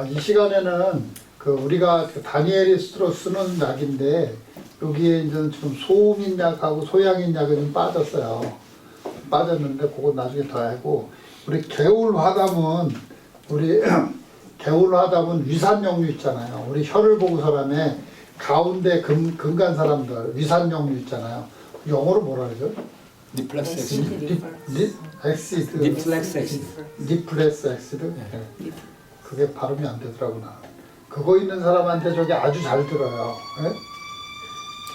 이 시간에는 그 우리가 그 다니엘리스트로 쓰는 약인데 여기에 이제 지금 소음인 약하고 소양인 약이 좀 빠졌어요. 빠졌는데 그거 나중에 더 하고 우리 개울화담은 개울화담은 위산역류 있잖아요. 우리 혀를 보고서라며 가운데 금간 사람들 위산역류 있잖아요. 영어로 뭐라 그러죠? 니플렉스 엑시드. 엑시드. 니플렉스 엑시드. 니플렉스 엑시드? 네. 그게 발음이 안 되더라구나. 그거 있는 사람한테 저게 아주 잘 들어요. 예?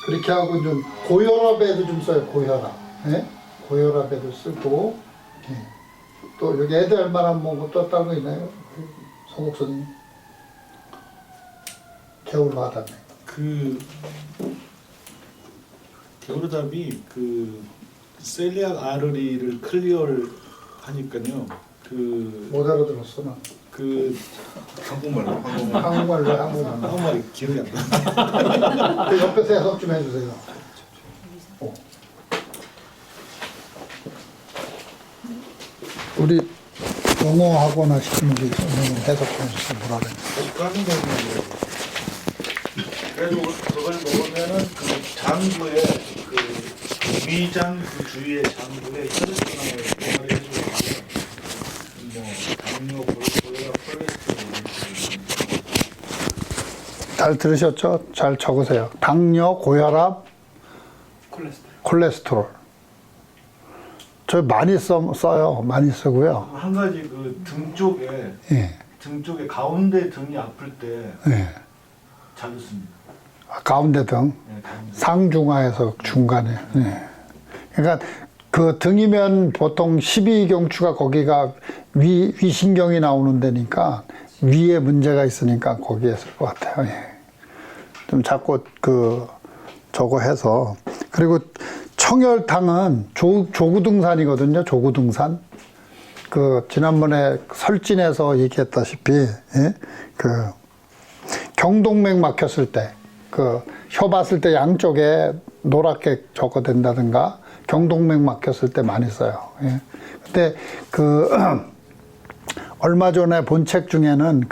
그렇게 하고 좀 고혈압에도 좀 써요. 고혈압. 예? 고혈압에도 쓰고. 예. 또 여기 애들 할 만한 또 다른 거 있나요? 송 목사님. 개울화담에. 개울화담이 셀리악 아르리를 클리어를 하니까요. 못 알아들었어 나. 한국말로. 기억이 안 나. 그 옆에서 해석 좀 해주세요. 우리 영어 학원 하시는 분이 있으면 해석 좀 해주세요. 뭐라 그래? 그래도 그걸 먹으면은 장부에 위장 주위의 장부에 혈액순환을 동아리 해주고 당뇨, 고혈압, 콜레스테롤 잘 들으셨죠? 잘 적으세요. 당뇨, 고혈압, 콜레스테롤. 저 많이 써요. 많이 쓰고요. 한 가지 등 쪽에 예. 등 쪽에 가운데 등이 아플 때 예. 자주 씁니다. 가운데 등, 네, 가운데. 상중하에서 중간에. 예. 그러니까 그 등이면 보통 12경추가 거기가 위신경이 나오는 데니까 위에 문제가 있으니까 거기에 쓸 것 같아요. 예. 좀 자꾸 저거 해서. 그리고 청열탕은 조구등산이거든요. 조구등산. 지난번에 설진에서 얘기했다시피, 예? 경동맥 막혔을 때, 혀 봤을 때 양쪽에 노랗게 저거 된다든가, 경동맥 막혔을 때 많이 써요. 예? 근데 얼마 전에 본 책 중에는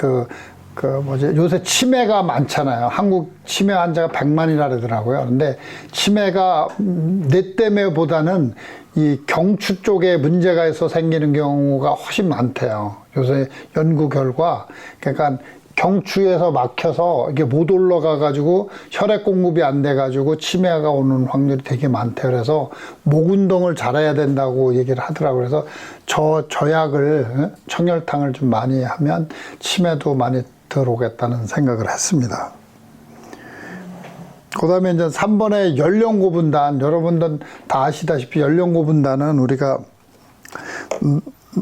요새 치매가 많잖아요. 한국 치매 환자가 100만이라 그러더라고요. 근데 치매가 뇌 때문에보다는 이 경추 쪽에 문제가 있어 생기는 경우가 훨씬 많대요. 요새 연구 결과. 그러니까 경추에서 막혀서 이게 못 올라가 가지고 혈액 공급이 안 돼 가지고 치매가 오는 확률이 되게 많대요. 그래서 목 운동을 잘해야 된다고 얘기를 하더라고요. 그래서 저 약을 청열탕을 좀 많이 하면 치매도 많이 덜 오겠다는 생각을 했습니다. 그 다음에 이제 3번의 연령고분단, 여러분들 다 아시다시피 연령고분단은 우리가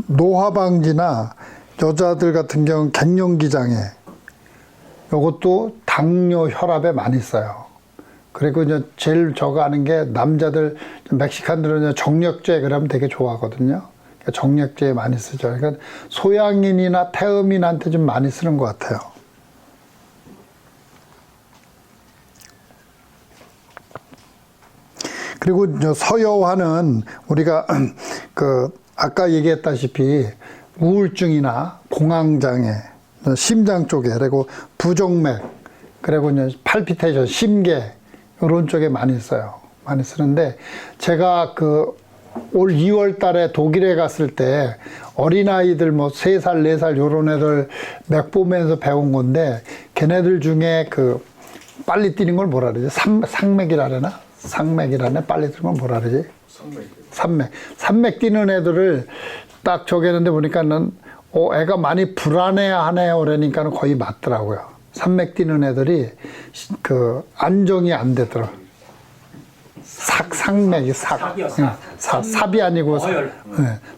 노화방지나 여자들 같은 경우는 갱년기장애, 이것도 당뇨, 혈압에 많이 써요. 그리고 이제 제일 저거 아는 게 남자들, 멕시칸들은 정력제 그러면 되게 좋아하거든요. 정력제에 많이 쓰죠. 그러니까 소양인이나 태음인한테 좀 많이 쓰는 것 같아요. 그리고 서여화는 우리가 아까 얘기했다시피 우울증이나 공황장애, 심장 쪽에, 그리고 부정맥, 그리고 이제 팔피테이션, 심계 이런 쪽에 많이 써요. 많이 쓰는데 제가 올 2월 달에 독일에 갔을 때 어린아이들 3살, 4살 요런 애들 맥 보면서 배운 건데 걔네들 중에 빨리 뛰는 걸 뭐라 그러지? 상맥이라 그러나? 상맥이라네? 빨리 뛰는 걸 뭐라 그러지? 산맥 뛰는 애들을 딱 저기했는데 보니까는 애가 많이 불안해하네요. 그러니까는 거의 맞더라고요. 산맥 뛰는 애들이 안정이 안 되더라고요. 상맥이 삽이 아니고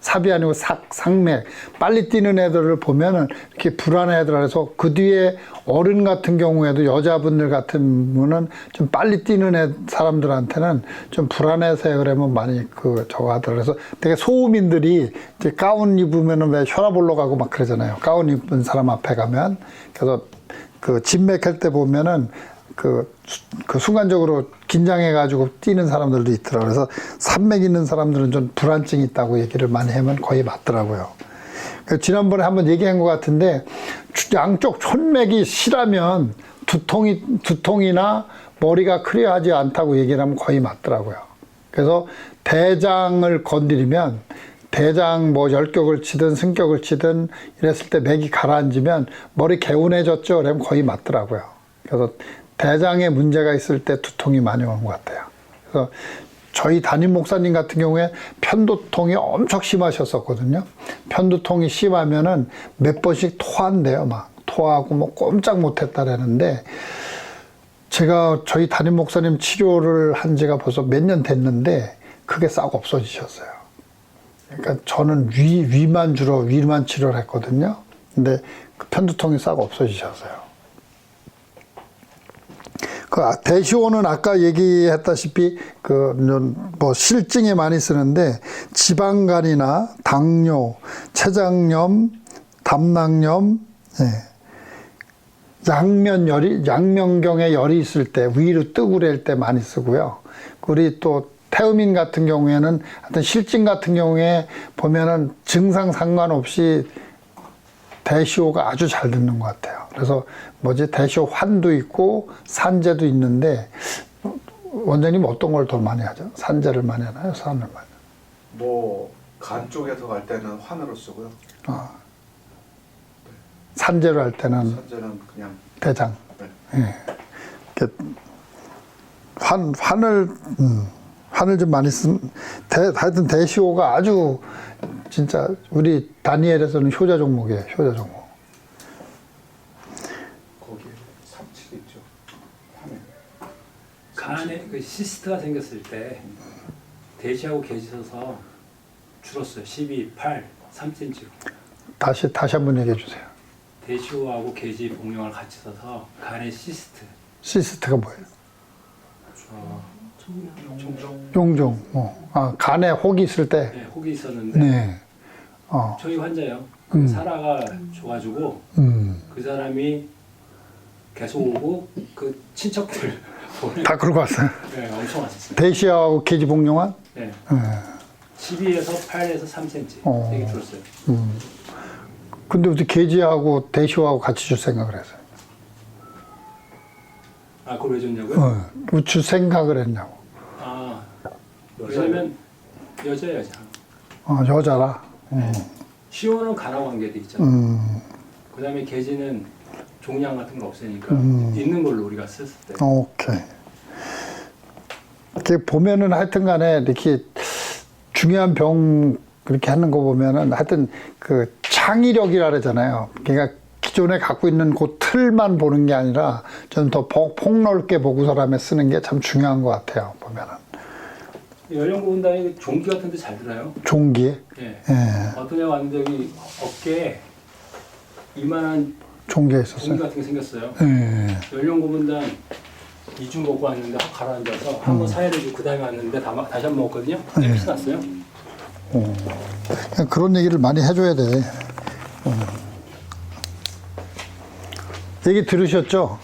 삽이 아니고 상맥. 빨리 뛰는 애들을 보면은 이렇게 불안해하더라. 그래서 그 뒤에 어른 같은 경우에도 여자분들 같은 분은 좀 빨리 뛰는 사람들한테는 좀 불안해서 그러면 많이 저거 하더라. 그래서 되게 소음인들이 이제 가운 입으면은 왜 혈압 올라가고 막 그러잖아요. 가운 입은 사람 앞에 가면. 그래서 진맥할 때 보면은 순간적으로 긴장해가지고 뛰는 사람들도 있더라고요. 그래서 산맥 있는 사람들은 좀 불안증이 있다고 얘기를 많이 하면 거의 맞더라고요. 지난번에 한번 얘기한 것 같은데 양쪽 촌맥이 실하면 두통이나 머리가 크려하지 않다고 얘기를 하면 거의 맞더라고요. 그래서 대장을 건드리면 대장 뭐 열격을 치든 승격을 치든 이랬을 때 맥이 가라앉으면 머리 개운해졌죠? 그러면 거의 맞더라고요. 그래서 대장에 문제가 있을 때 두통이 많이 오는 것 같아요. 그래서 저희 담임 목사님 같은 경우에 편두통이 엄청 심하셨었거든요. 편두통이 심하면은 몇 번씩 토한대요. 막 토하고 뭐 꼼짝 못했다라는데 제가 저희 담임 목사님 치료를 한 지가 벌써 몇 년 됐는데 그게 싹 없어지셨어요. 그러니까 저는 위만 치료를 했거든요. 근데 그 편두통이 싹 없어지셨어요. 그 대시호는 아까 얘기했다시피 뭐 실증에 많이 쓰는데 지방간이나 당뇨, 췌장염, 담낭염, 양면경에 열이 있을 때 위로 뜨구렐 때 많이 쓰고요. 우리 또 태음인 같은 경우에는 하여튼 실증 같은 경우에 보면은 증상 상관없이 대시호가 아주 잘 듣는 것 같아요. 그래서 대시호 환도 있고 산제도 있는데 원장님 어떤 걸 더 많이 하죠? 산제를 많이 하나요? 산을 많이? 간 쪽에서 갈 때는 환으로 쓰고요. 산제로 할 때는 산제는 그냥 대장. 네. 예. 환을 좀 많이 하여튼 대시호가 아주 진짜 우리 다니엘에서는 효자 종목이에요. 효자 종목. 거기에 삼치가 있죠. 간에 그 시스트가 생겼을 때 대시하고 계지 있어서 줄었어요. 12, 8, 3cm로. 다시 한번 얘기해 주세요. 대시호하고 계지 복용을 같이 써서 간의 시스트. 시스트가 뭐예요? 종종. 용종. 간에 혹이 있을 때. 네, 혹이 있었는데 네. 저희 환자요. 사라가 줘가지고 그 사람이 계속 오고 그 친척들 다 그러고 왔어요. 네, 엄청 왔었어요. 대시하고 계지 복용한? 네. 12에서 8에서 3cm 되게 줄었어요. 근데 어떻게 계지하고 대시하고 같이 줄 생각을 했어요? 그걸 왜 줬냐고요? 줄 생각을 했냐고. 왜냐면 여자. 여자라. 시호는 간하고 관계돼 있잖아요. 그 다음에 계지는 종양 같은 거 없으니까 있는 걸로 우리가 썼을 때. 오케이. 이렇게 보면은 하여튼 간에 이렇게 중요한 병 그렇게 하는 거 보면은 하여튼 그 창의력이라 그러잖아요. 그러니까 기존에 갖고 있는 그 틀만 보는 게 아니라 좀 더 폭넓게 보고 사람에 쓰는 게 참 중요한 것 같아요. 보면은. 연령 부분단이 종기 같은 데 잘 들어요. 종기에? 예. 예. 어떤 애가 왔는데 여기 어깨에 이만한 종기에 종기 있었어요. 같은 게 생겼어요. 예. 연령 부분단 2주 먹고 왔는데 확 가라앉아서 한 번 사회를 주고 그 다음에 왔는데 다시 한 번 먹었거든요. 헬스 났어요. 그런 얘기를 많이 해줘야 돼. 얘기 들으셨죠?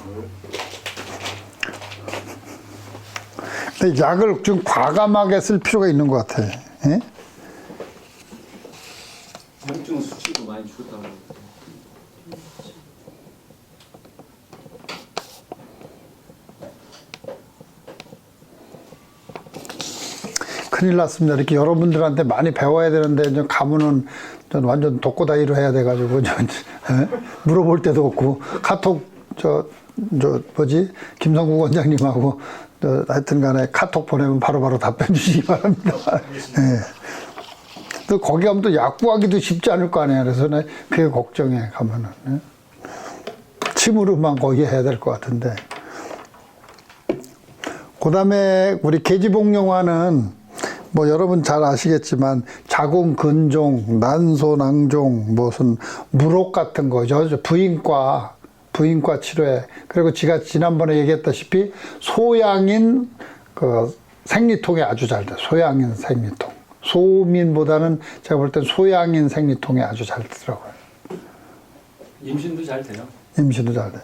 근데 약을 좀 과감하게 쓸 필요가 있는 것 같아. 예? 혈중 수치도 많이 줄었다고. 큰일 났습니다. 이렇게 여러분들한테 많이 배워야 되는데 좀 가면은 전 완전 독고다이로 해야 돼가지고 물어볼 데도 없고 카톡 김성국 원장님하고 하여튼간에 카톡 보내면 바로바로 답변 주시기 바랍니다. 네. 또 거기 가면 또 약 구하기도 쉽지 않을 거 아니에요. 그래서 그게 걱정해 가면은 침으로만 거기 해야 될 것 같은데. 그다음에 우리 계지복용화는 뭐 여러분 잘 아시겠지만 자궁 근종, 난소 낭종, 무슨 무록 같은 거, 부인과 치료에 그리고 제가 지난번에 얘기했다시피 소양인 그 생리통에 아주 잘 돼. 소양인 생리통. 소민보다는 제가 볼 땐 소양인 생리통에 아주 잘 되더라고요. 임신도 잘 돼요. 임신도 잘 돼요.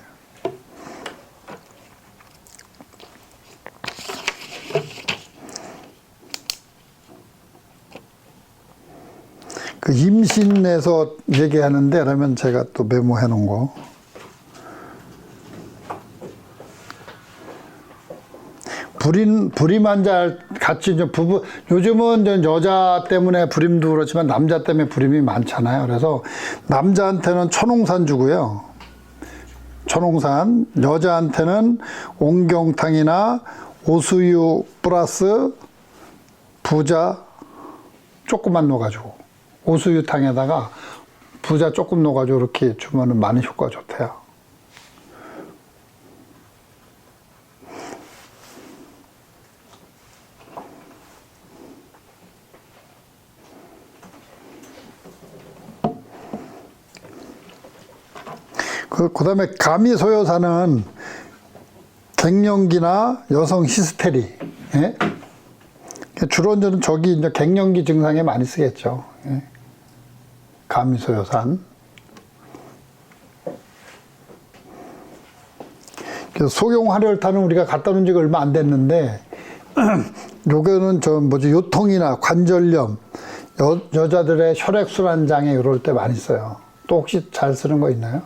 그 임신에서 얘기하는데, 그러면 제가 또 메모해 놓은 거. 불임 환자 같이 이제 부부, 요즘은 이제 여자 때문에 불임도 그렇지만 남자 때문에 불임이 많잖아요. 그래서 남자한테는 천홍산 주고요. 천홍산, 여자한테는 옹경탕이나 오수유 플러스 부자 조금만 넣어가지고, 오수유탕에다가 부자 조금 넣어가지고 이렇게 주면은 많이 효과가 좋대요. 그 다음에 가미소요사는 갱년기나 여성 히스테리, 예? 주로 이제 저기 이제 갱년기 증상에 많이 쓰겠죠. 예? 가미소요산. 그래서 소경활혈탄은 우리가 갖다 놓은 지가 얼마 안 됐는데, 요거는 저 뭐지, 요통이나 관절염, 여자들의 혈액순환 장애 이럴 때 많이 써요. 또 혹시 잘 쓰는 거 있나요?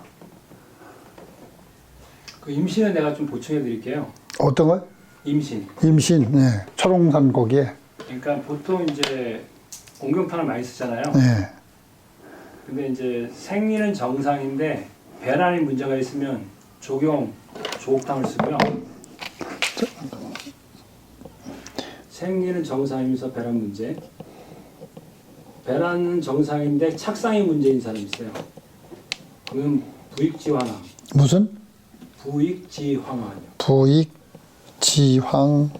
그 임신은 내가 좀 보충해 드릴게요. 어떤 거요? 임신. 임신, 예. 철옹산 거기에. 그러니까 보통 이제 옹경탕을 많이 쓰잖아요. 예. 근데 이제 생리는 정상인데 배란에 문제가 있으면 조옥탕을 쓰고요. 생리는 정상이면서 배란 문제. 배란은 정상인데 착상이 문제인 사람이 있어요. 그러면 부익지환암. 무슨? 부익지황환이요. 부익지황환.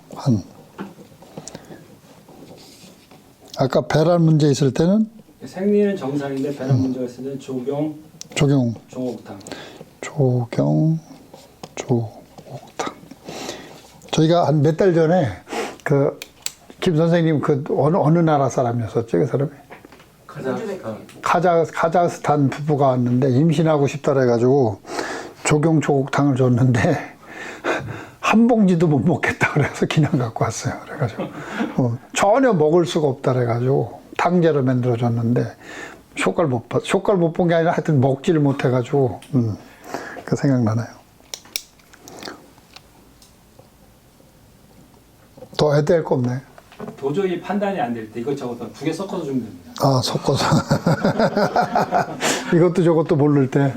아까 배란 문제 있을 때는 생리는 정상인데 배란 문제가 있을 때는 조경, 종옥탕. 조옥탕. 저희가 한 몇 달 전에 그 김 선생님 그 어느 나라 사람이었었죠, 그 사람이? 카자흐스탄 부부가 왔는데 임신하고 싶다 그래가지고 조옥탕을 줬는데 한 봉지도 못 먹겠다 그래서 그냥 갖고 왔어요. 그래가지고 전혀 먹을 수가 없다 그래가지고 탕제로 만들어 줬는데 효과를 못 본 게 아니라 하여튼 먹지를 못해가지고 그 생각나네요. 더 해야 될 거 없네. 도저히 판단이 안 될 때 이것저것 두 개 섞어서 주면 됩니다. 아, 섞어서. 이것도 저것도 모를 때.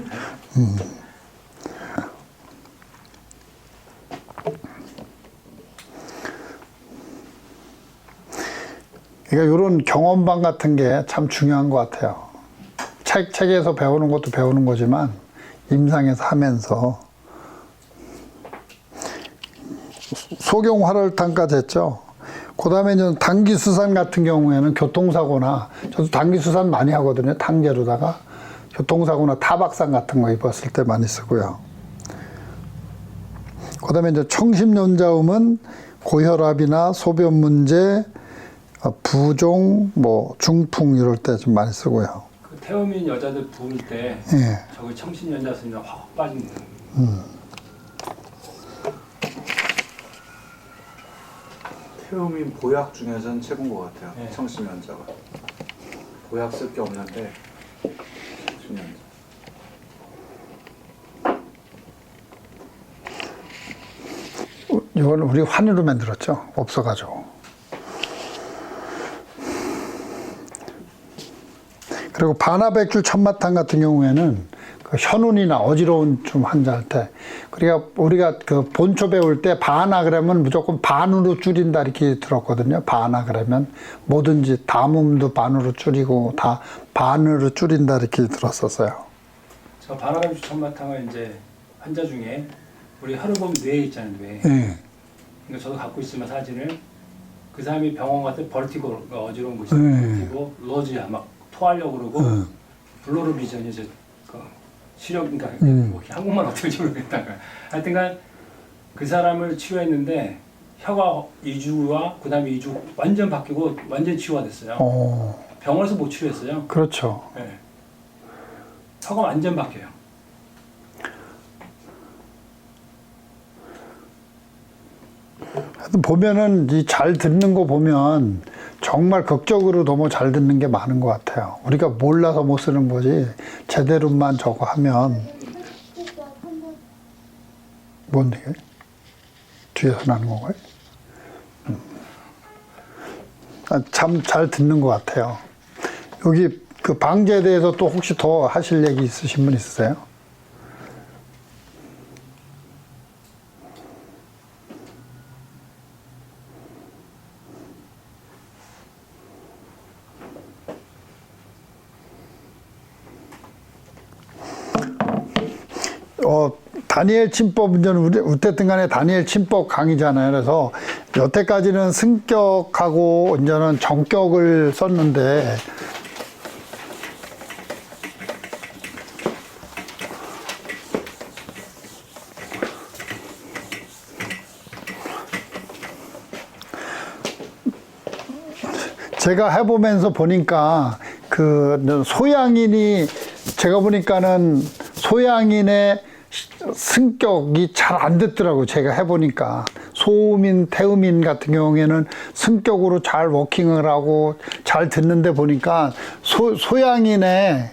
그러니까 이런 경험방 같은 게 참 중요한 것 같아요. 책에서 배우는 것도 배우는 거지만 임상에서 하면서. 소경활혈탄까지 했죠. 그 다음에 당기수산 같은 경우에는 교통사고나, 저도 당기수산 많이 하거든요. 탕제로다가. 교통사고나 타박상 같은 거 입었을 때 많이 쓰고요. 그 다음에 이제 청심연자음은 고혈압이나 소변 문제, 부종, 뭐 중풍 이럴 때 좀 많이 쓰고요. 그 태음인 여자들 부을 때 예. 저기 청신연자 쓰면 확 빠집니다. 태음인 보약 중에서는 최고인 것 같아요. 네. 청심연자가 보약 쓸 게 없는데 청심연자. 이건 우리 환으로 만들었죠. 없어가지고. 그리고 반화백줄 천마탕 같은 경우에는 그 현운이나 어지러운 좀 환자한테, 그러니까 우리가 그 본초 배울 때 반화 그러면 무조건 반으로 줄인다 이렇게 들었거든요. 반화 그러면 뭐든지 담음도 반으로 줄이고 다 반으로 줄인다 이렇게 들었었어요. 저 반화백주 천마탕을 이제 환자 중에 우리 하루 보면 뇌에 있잖아요, 뇌. 예. 그러니까 저도 갖고 있지만 사진을 그 사람이 병원 갔을 때 벌티고 어지러운 거 있어요. 벌티고 로지야 막 토하려고 그러고 블로르 비전이 이제 그 시력 그러니까 뭐 한국말 어떻게 모르겠다. 하여튼간 그 사람을 치료했는데 혀가 2주와 그다음에 2주 완전 바뀌고 완전 치유가 됐어요. 병원에서 못 치료했어요. 그렇죠. 네. 혀가 완전 바뀌어요. 하여튼 보면은 이 잘 듣는 거 보면 정말 극적으로 너무 잘 듣는 게 많은 것 같아요. 우리가 몰라서 못 쓰는 거지 제대로만 저거 하면. 뭔데 이게? 뒤에서 나는 건가요? 참 잘 듣는 것 같아요. 여기 그 방제에 대해서 또 혹시 더 하실 얘기 있으신 분 있으세요? 다니엘 침법, 이제는 어쨌든 간에 다니엘 침법 강의잖아요. 그래서 여태까지는 승격하고 이제는 정격을 썼는데, 제가 해보면서 보니까 그 소양인이, 제가 보니까는 소양인의 승격이 잘 안 듣더라고요. 제가 해보니까. 소음인, 태음인 같은 경우에는 승격으로 잘 워킹을 하고 잘 듣는데 보니까 소양인의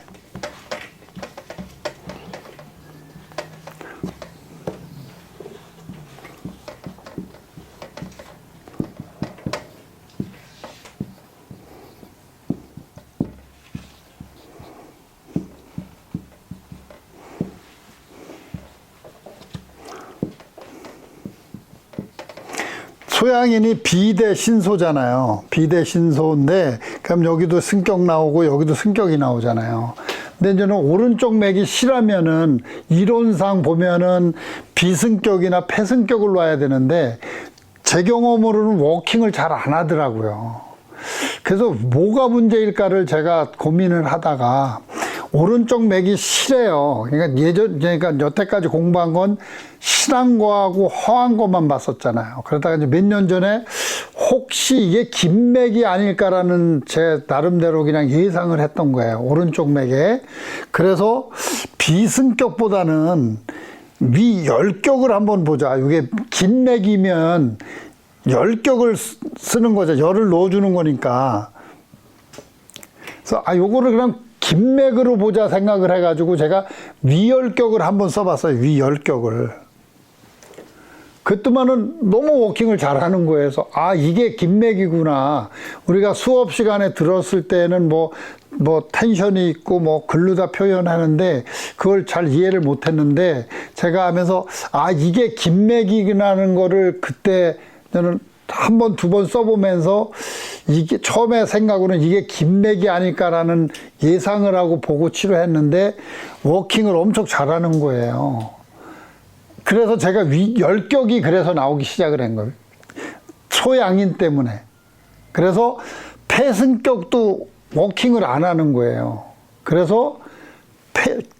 소양인이 비대 신소잖아요. 비대 신소인데, 그럼 여기도 승격 나오고 여기도 승격이 나오잖아요. 근데 이제는 오른쪽 맥이 실하면은 이론상 보면은 비승격이나 패승격을 놔야 되는데, 제 경험으로는 워킹을 잘 안 하더라고요. 그래서 뭐가 문제일까를 제가 고민을 하다가, 오른쪽 맥이 실해요. 그러니까 여태까지 공부한 건 실한 거하고 허한 것만 봤었잖아요. 그러다가 이제 몇 년 전에 혹시 이게 긴 맥이 아닐까라는 제 나름대로 그냥 예상을 했던 거예요. 오른쪽 맥에. 그래서 비승격보다는 위 열격을 한번 보자. 이게 긴 맥이면 열격을 쓰는 거죠. 열을 넣어주는 거니까. 그래서 요거를 그냥 긴맥으로 보자 생각을 해가지고 제가 위열격을 한번 써봤어요. 위열격을. 그때만은 너무 워킹을 잘하는 거예요. 그래서 이게 긴맥이구나. 우리가 수업 시간에 들었을 때는 뭐 텐션이 있고 뭐 글루다 표현하는데 그걸 잘 이해를 못했는데 제가 하면서 이게 긴맥이라는 거를 그때 저는 한 번, 두 번 써보면서 이게 처음에 생각으로는 이게 긴맥이 아닐까라는 예상을 하고 보고 치료했는데 워킹을 엄청 잘하는 거예요. 그래서 제가 열격이 그래서 나오기 시작을 한 거예요. 소양인 때문에. 그래서 패승격도 워킹을 안 하는 거예요. 그래서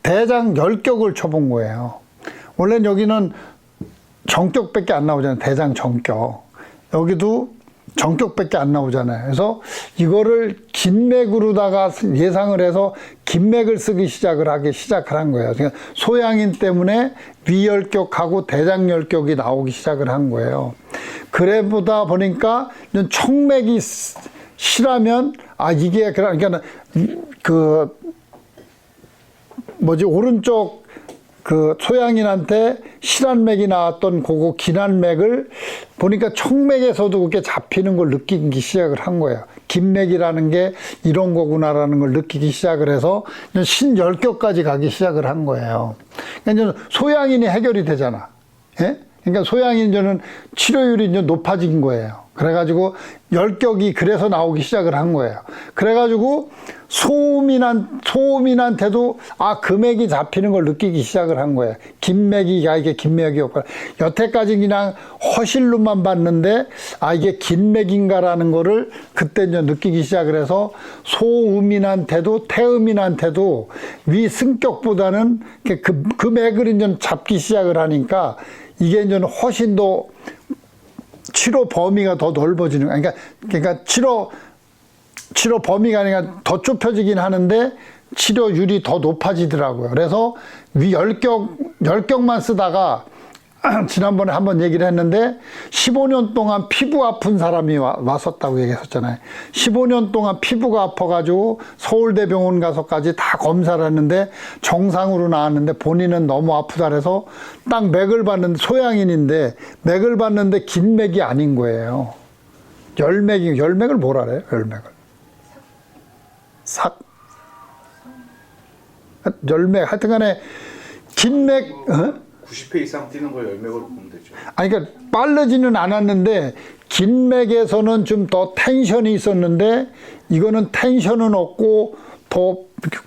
대장 열격을 쳐본 거예요. 원래는 여기는 정격밖에 안 나오잖아요. 대장 정격. 여기도 정격밖에 안 나오잖아요. 그래서 이거를 긴맥으로다가 예상을 해서 긴맥을 쓰기 시작을 한 거예요. 그러니까 소양인 때문에 위열격하고 대장열격이 나오기 시작을 한 거예요. 그래 보다 보니까 청맥이 실하면 이게 그러니까 오른쪽 소양인한테 실한 맥이 나왔던 그거 긴한 맥을 보니까 청맥에서도 그렇게 잡히는 걸 느끼기 시작을 한 거예요. 긴 맥이라는 게 이런 거구나라는 걸 느끼기 시작을 해서 신열격까지 가기 시작을 한 거예요. 그러니까 소양인이 해결이 되잖아. 예? 그러니까 소양인은 치료율이 이제 높아진 거예요. 그래가지고 열격이 그래서 나오기 시작을 한 거예요. 그래가지고 소음인한테도 금액이 잡히는 걸 느끼기 시작을 한 거예요. 긴맥이 이게 긴맥이었구나. 여태까지 그냥 허실로만 봤는데 이게 긴맥인가라는 거를 그때 이제 느끼기 시작을 해서 소음인한테도 태음인한테도 위승격보다는 그 맥을 이제 잡기 시작을 하니까 이게 이제 훨씬 더 치료 범위가 더 넓어지는 거야. 그러니까 치료 범위가 아니라 더 좁혀지긴 하는데 치료율이 더 높아지더라고요. 그래서 열격만 쓰다가 지난번에 한번 얘기를 했는데 15년 동안 피부 아픈 사람이 왔었다고 얘기했었잖아요. 15년 동안 피부가 아파가지고 서울대병원 가서까지 다 검사를 했는데 정상으로 나왔는데 본인은 너무 아프다 그래서 딱 맥을 봤는데 소양인인데 맥을 봤는데 긴 맥이 아닌 거예요. 열맥을 뭐라 그래요? 열맥을. 열맥 하여튼 간에 긴 맥, 90회 이상 뛰는 걸 열맥으로 보면 되죠. 아니, 그러니까 빠르지는 않았는데 긴 맥에서는 좀 더 텐션이 있었는데 이거는 텐션은 없고 더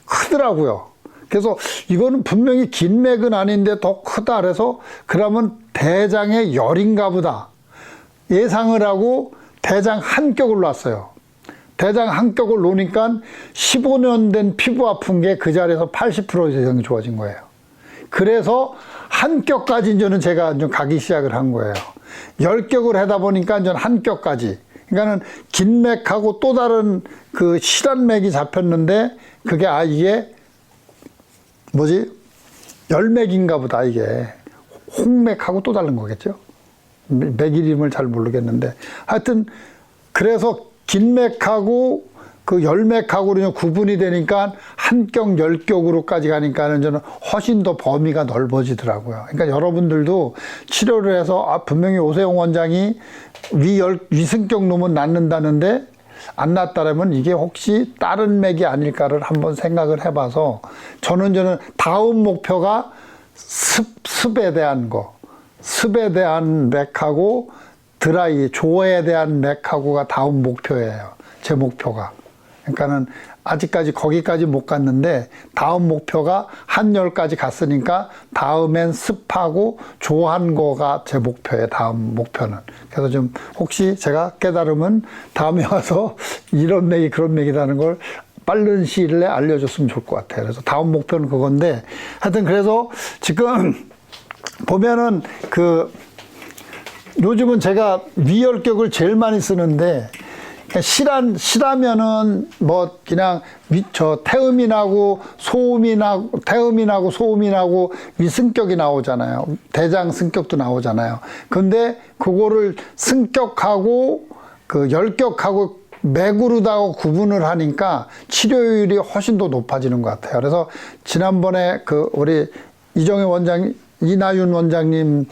크더라고요. 그래서 이거는 분명히 긴 맥은 아닌데 더 크다 그래서 그러면 대장의 열인가 보다 예상을 하고 대장 한격을 놨어요. 대장 한격을 놓으니까 15년 된 피부 아픈 게 그 자리에서 80% 이상 좋아진 거예요. 그래서 한격까지 저는 제가 좀 가기 시작을 한 거예요. 10격을 하다 보니까 저는 한격까지. 그러니까는 긴 맥하고 또 다른 그 실한 맥이 잡혔는데 그게 이게 뭐지? 열맥인가 보다 이게. 홍맥하고 또 다른 거겠죠? 맥 이름을 잘 모르겠는데. 하여튼 그래서 긴 맥하고 그 열맥하고 구분이 되니까 한격, 10격으로까지 가니까는 저는 훨씬 더 범위가 넓어지더라고요. 그러니까 여러분들도 치료를 해서 분명히 오세영 원장이 위승격 놈은 낫는다는데 안 낫다라면 이게 혹시 다른 맥이 아닐까를 한번 생각을 해봐서 저는 다음 목표가 습에 대한 거, 습에 대한 맥하고 드라이, 조에 대한 맥하고가 다음 목표예요. 제 목표가. 그러니까는 아직까지 거기까지 못 갔는데 다음 목표가 한열까지 갔으니까 다음엔 습하고 조한 거가 제 목표예요. 다음 목표는. 그래서 좀 혹시 제가 깨달으면 다음에 와서 이런 맥이 그런 맥이라는 걸 빠른 시일 내에 알려줬으면 좋을 것 같아요. 그래서 다음 목표는 그건데 하여튼 그래서 지금 보면은 요즘은 제가 위열격을 제일 많이 쓰는데 실하면은 뭐 그냥 태음이 나고 소음이 나고 위승격이 나오잖아요. 대장 승격도 나오잖아요. 근데 그거를 승격하고 그 열격하고 맥으로다가 구분을 하니까 치료율이 훨씬 더 높아지는 것 같아요. 그래서 지난번에 우리 이정혜 원장, 이나윤 원장님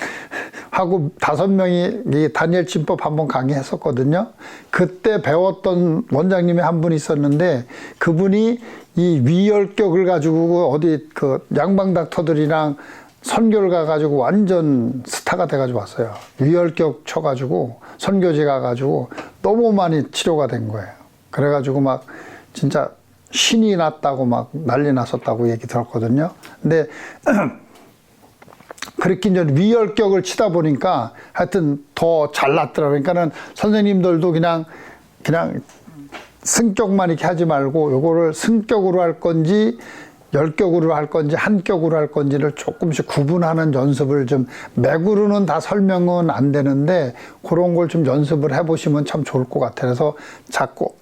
하고 5명이 이 다니엘 진법 한번 강의했었거든요. 그때 배웠던 원장님이 한 분 있었는데 그분이 이 위열격을 가지고 어디 양방 닥터들이랑 선교를 가가지고 완전 스타가 돼가지고 왔어요. 위열격 쳐가지고 선교지 가가지고 너무 많이 치료가 된 거예요. 그래가지고 막 진짜 신이 났다고 막 난리 났었다고 얘기 들었거든요. 근데 그렇게 이제 위열격을 치다 보니까 하여튼 더 잘났더라고요. 그러니까는 선생님들도 그냥 승격만 이렇게 하지 말고 요거를 승격으로 할 건지 열격으로 할 건지 한격으로 할 건지를 조금씩 구분하는 연습을 좀 맥으로는 다 설명은 안 되는데 그런 걸 좀 연습을 해보시면 참 좋을 것 같아요. 그래서 자꾸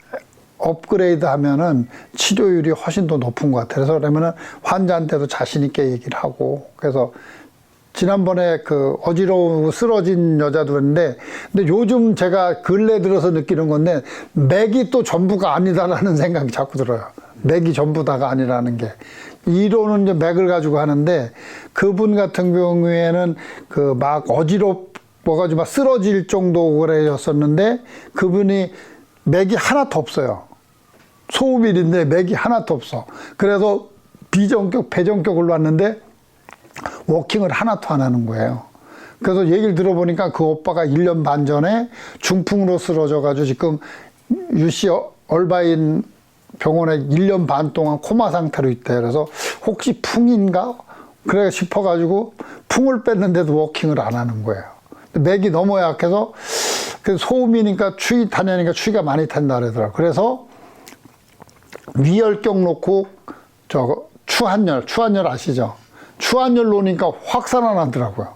업그레이드 하면은 치료율이 훨씬 더 높은 것 같아요. 그래서 그러면은 환자한테도 자신 있게 얘기를 하고 그래서 지난번에 어지러우고 쓰러진 여자도 했는데 근데 요즘 제가 근래 들어서 느끼는 건데 맥이 또 전부가 아니다라는 생각이 자꾸 들어요. 맥이 전부다가 아니라는 게. 이론은 이제 맥을 가지고 하는데 그분 같은 경우에는 막 어지럽어가지고 막 쓰러질 정도 그래였었는데 그분이 맥이 하나도 없어요. 소음일인데 맥이 하나도 없어. 그래서 비전격, 배전격을 왔는데 워킹을 하나도 안 하는 거예요. 그래서 얘기를 들어보니까 그 오빠가 1년 반 전에 중풍으로 쓰러져가지고 지금 UC 얼바인 병원에 1년 반 동안 코마 상태로 있대요. 그래서 혹시 풍인가? 그래 싶어가지고 풍을 뺐는데도 워킹을 안 하는 거예요. 맥이 너무 약해서 소음이니까 추위 타냐니까 추위가 많이 탄다 그러더라고요. 그래서 위열격 놓고 추한열 아시죠? 추한열 놓으니까 확 살아나더라고요.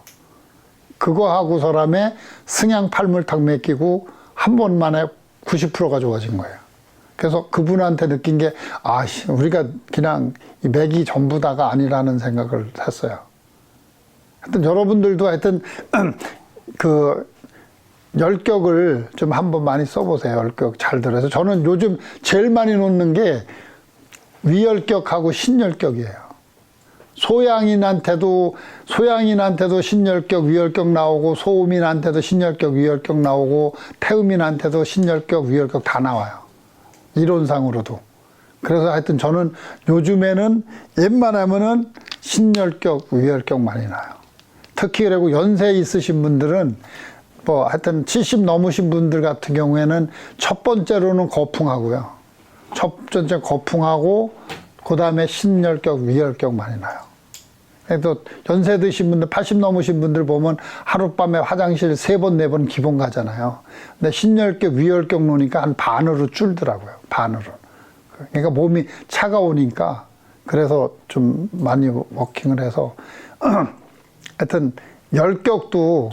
그거 하고 사람의 승양 팔물탁 맡기고 한 번만에 90%가 좋아진 거예요. 그래서 그분한테 느낀 게 우리가 그냥 이 맥이 전부다가 아니라는 생각을 했어요. 하여튼 여러분들도 하여튼 그 열격을 좀 한번 많이 써보세요. 열격 잘 들어서. 저는 요즘 제일 많이 놓는 게 위열격하고 신열격이에요. 소양인한테도 신열격, 위열격 나오고, 소음인한테도 신열격, 위열격 나오고, 태음인한테도 신열격, 위열격 다 나와요. 이론상으로도. 그래서 하여튼 저는 요즘에는 웬만하면은 신열격, 위열격 많이 나요. 특히 그리고 연세 있으신 분들은 뭐 하여튼 70 넘으신 분들 같은 경우에는 첫 번째로는 거풍하고요. 첫 번째 거풍하고 그 다음에 신열격, 위열격 많이 나요. 또 연세 드신 분들, 80 넘으신 분들 보면 하룻밤에 화장실 3번, 4번 기본 가잖아요. 근데 신열격, 위열격 놓으니까 한 반으로 줄더라고요. 반으로. 그러니까 몸이 차가우니까 그래서 좀 많이 워킹을 해서 하여튼 열격도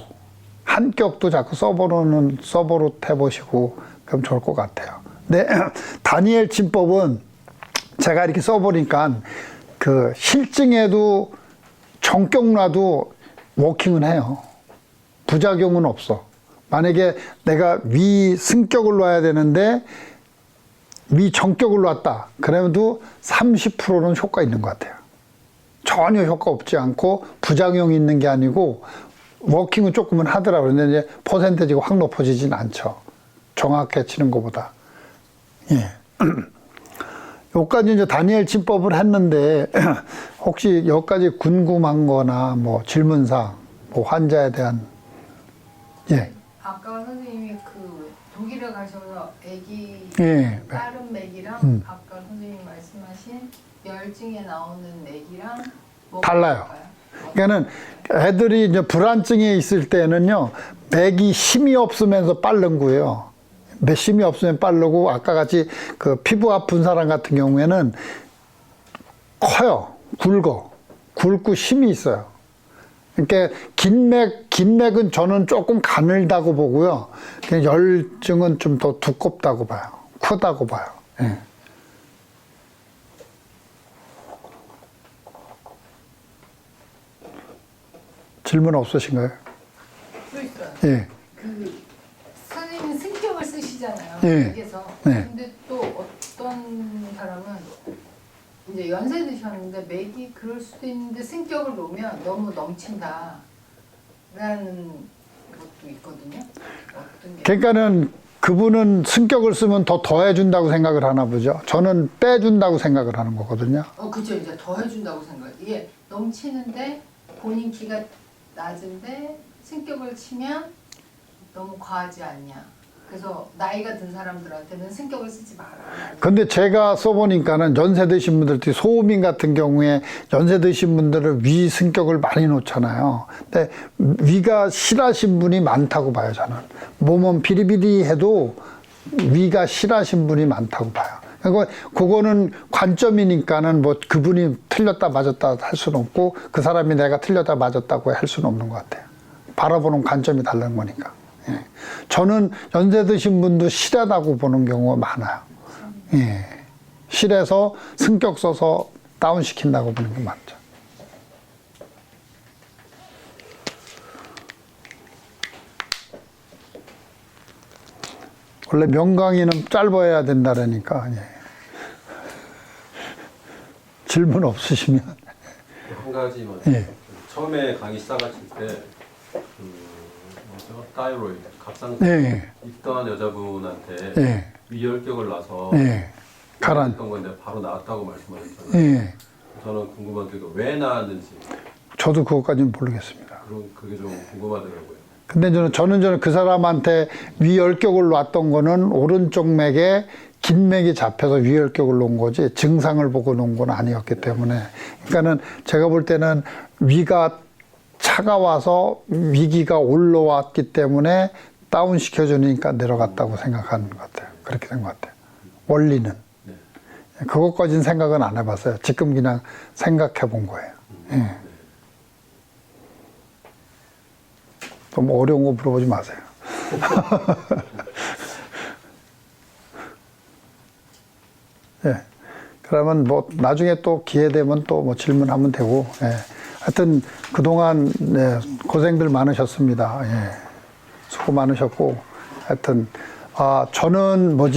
한 격도 자꾸 서버로 해보시고 그럼 좋을 것 같아요. 근데 다니엘 침법은 제가 이렇게 써보니까 그 실증에도 정격놔도 워킹은 해요. 부작용은 없어. 만약에 내가 위 승격을 놔야 되는데 위 정격을 놨다. 그래도 30%는 효과 있는 것 같아요. 전혀 효과 없지 않고 부작용이 있는 게 아니고 워킹은 조금은 하더라고요. 근데 이제 퍼센테이지가 확 높아지진 않죠. 정확히 치는 것보다. 예. 여기까지 이제 다니엘 침법을 했는데 혹시 여기까지 궁금한 거나 뭐 질문사항, 뭐 환자에 대한 예. 아까 선생님이 그 독일에 가셔서 아기 예. 다른 맥이랑 아까 선생님이 말씀하신 열증에 나오는 맥이랑 뭐가 달라요. 다를까요? 그러니까는 애들이 이제 불안증에 있을 때는요, 맥이 힘이 없으면서 빠른 거예요. 힘이 없으면 빠르고, 아까 같이 그 피부 아픈 사람 같은 경우에는 커요. 굵고 힘이 있어요. 그러니까 긴 맥은 저는 조금 가늘다고 보고요. 그냥 열증은 좀 더 두껍다고 봐요. 크다고 봐요. 예. 질문 없으신가요? 또 있어요. 예. 그 선생님은 승격을 쓰시잖아요. 예. 여기서. 네. 근데 또 어떤 사람은 이제 연세 드셨는데 맥이 그럴 수도 있는데 승격을 놓으면 너무 넘친다. 라는 것도 있거든요. 어떤 게? 그러니까는 그분은 승격을 쓰면 더 더해준다고 생각을 하나 보죠. 저는 빼준다고 생각을 하는 거거든요. 그죠. 이제 더 해준다고 생각해요. 이게 넘치는데 본인 키가 낮은데 승격을 치면 너무 과하지 않냐. 그래서 나이가 든 사람들한테는 승격을 쓰지 마라. 근데 제가 써보니까는 연세 드신 분들, 특히 소음인 같은 경우에 연세 드신 분들은 위 승격을 많이 놓잖아요. 근데 위가 실하신 분이 많다고 봐요, 저는. 몸은 비리비리해도 위가 실하신 분이 많다고 봐요. 그러니까 그거는 관점이니까는 뭐 그분이 틀렸다 맞았다 할 수는 없고 그 사람이 내가 틀렸다 맞았다고 할 수는 없는 것 같아요. 바라보는 관점이 다른 거니까. 예. 저는 연세 드신 분도 실하다고 보는 경우가 많아요. 예. 실해서 승격 써서 다운시킨다고 보는 게 맞죠. 원래 명강의는 짧아야 된다라니까. 예. 질문 없으시면. 한 가지만. 예. 처음에 강의 시작하실 때, 뭐죠? 타이로이드, 갑상선 예. 있던 여자분한테 예. 위열격을 놔서 예. 가란. 했던 건데 바로 나았다고 말씀하셨잖아요. 예. 저는 궁금한 게 왜 나았는지 저도 그것까지는 모르겠습니다. 그게 좀 궁금하더라고요. 근데 저는 그 사람한테 위열격을 놨던 거는 오른쪽 맥에 긴 맥이 잡혀서 위열격을 놓은 거지 증상을 보고 놓은 건 아니었기 때문에. 그러니까는 제가 볼 때는 위가 차가워서 위기가 올라왔기 때문에 다운시켜 주니까 내려갔다고 생각하는 것 같아요. 그렇게 된 것 같아요. 원리는. 네. 그것까지는 생각은 안 해봤어요. 지금 그냥 생각해 본 거예요. 예. 너무 어려운 거 물어보지 마세요. 예. 그러면 뭐 나중에 또 기회 되면 또 뭐 질문하면 되고, 예. 하여튼 그동안 네, 고생들 많으셨습니다. 예. 수고 많으셨고 하여튼 저는 뭐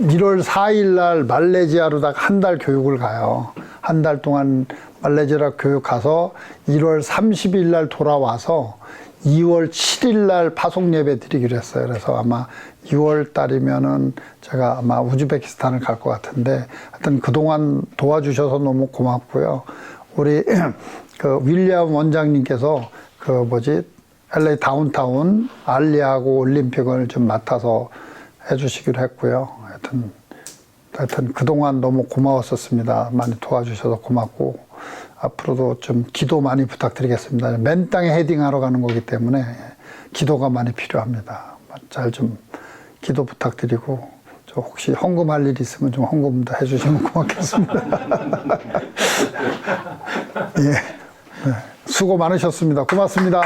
1월 4일 날 말레이시아로 한 달 교육을 가요. 한 달 동안 말레이시아 교육 가서 1월 30일 날 돌아와서 2월 7일 날 파송 예배 드리기로 했어요. 그래서 아마 6월 달이면은 제가 아마 우즈베키스탄을 갈 것 같은데 하여튼 그동안 도와주셔서 너무 고맙고요. 우리 그 윌리엄 원장님께서 LA 다운타운 알리하고 올림픽을 좀 맡아서 해주시기로 했고요. 하여튼 그동안 너무 고마웠었습니다. 많이 도와주셔서 고맙고 앞으로도 좀 기도 많이 부탁드리겠습니다. 맨 땅에 헤딩하러 가는 거기 때문에 기도가 많이 필요합니다. 잘 좀 기도 부탁드리고 저 혹시 헌금할 일 있으면 좀 헌금도 해주시면 고맙겠습니다. 예, 네, 수고 많으셨습니다. 고맙습니다.